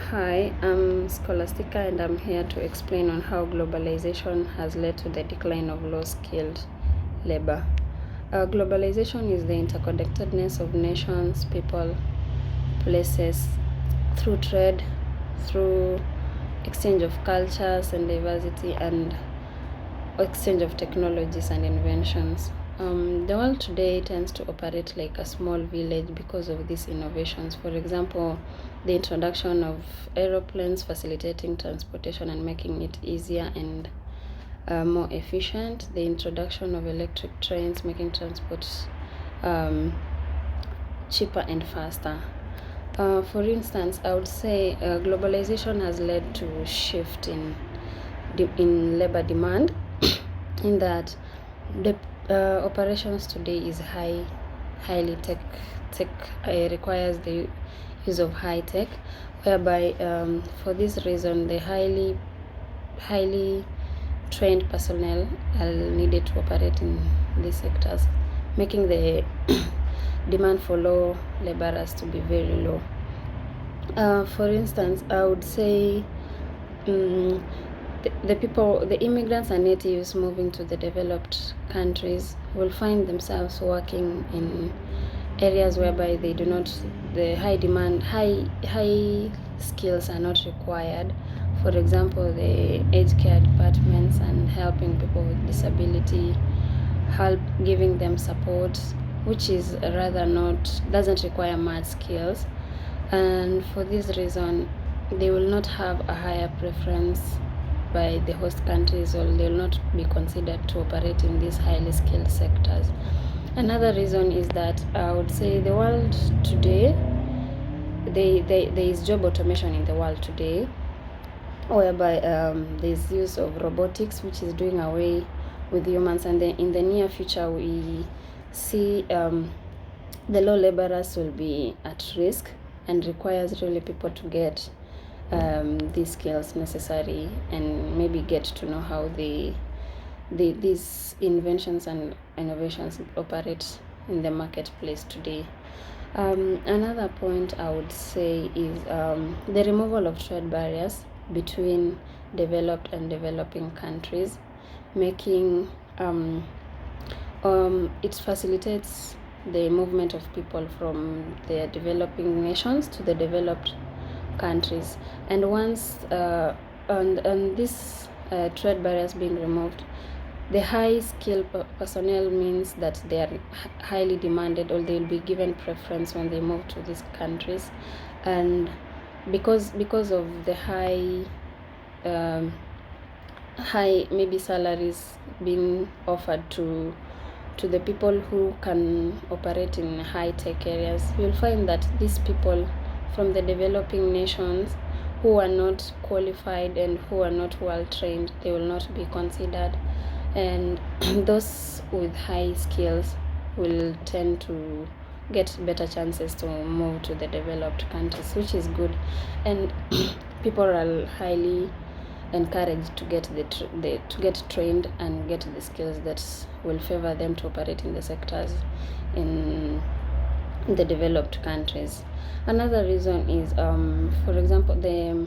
Hi, I'm Scholastica and I'm here to explain on how globalization has led to the decline of low-skilled labor. Globalization is the interconnectedness of nations, people, places through trade, through exchange of cultures and diversity, and exchange of technologies and inventions. The world today tends to operate like a small village because of these innovations. For example, the introduction of aeroplanes facilitating transportation and making it easier and more efficient. The introduction of electric trains making transport cheaper and faster. For instance, I would say globalization has led to a shift in labor demand in that the operations today is highly tech requires the use of high tech, whereby for this reason the highly trained personnel are needed to operate in these sectors, making the demand for low laborers to be very low. For instance, I would say the immigrants and natives moving to the developed countries will find themselves working in areas whereby the high skills are not required. For example, the aged care departments and helping people with disability, giving them support, which is doesn't require much skills. And for this reason, they will not have a higher preference by the host countries, or they will not be considered to operate in these highly skilled sectors. Another reason is that I would say the world today, there is job automation in the world today, whereby there's use of robotics, which is doing away with humans, and then in the near future we see the low laborers will be at risk and requires really people to get these skills necessary and maybe get to know how these inventions and innovations operate in the marketplace today. Another point I would say is the removal of trade barriers between developed and developing countries, making it facilitates the movement of people from the developing nations to the developed countries. And once and this trade barriers being removed, the high skilled personnel means that they are highly demanded, or they will be given preference when they move to these countries. And because of the high maybe salaries being offered to the people who can operate in high tech areas, you'll find that these people from the developing nations who are not qualified and who are not well trained, they will not be considered, and those with high skills will tend to get better chances to move to the developed countries, which is good. And people are highly encouraged to get to get trained and get the skills that will favor them to operate in the sectors in the developed countries. Another reason is, for example, the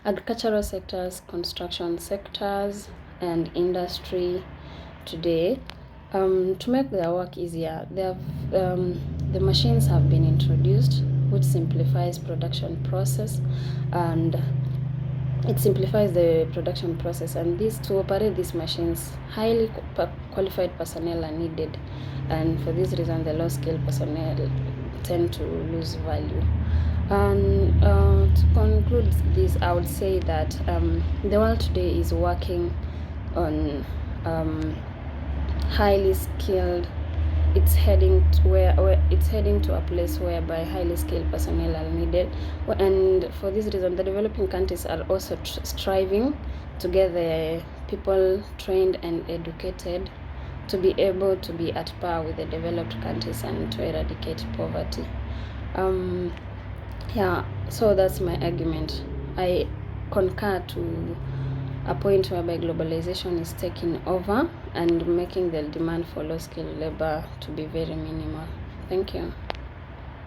agricultural sectors, construction sectors, and industry today. To make their work easier, the machines have been introduced, which simplifies production process, and it simplifies the production process. And to operate these machines, highly qualified personnel are needed, and for this reason the low skilled personnel tend to lose value. And to conclude this, I would say that the world today is working on highly skilled. It's heading to a place whereby highly skilled personnel are needed, and for this reason the developing countries are also striving to get the people trained and educated to be able to be at par with the developed countries and to eradicate poverty. So that's my argument. I concur to a point whereby globalization is taking over and making the demand for low skilled labor to be very minimal. Thank you.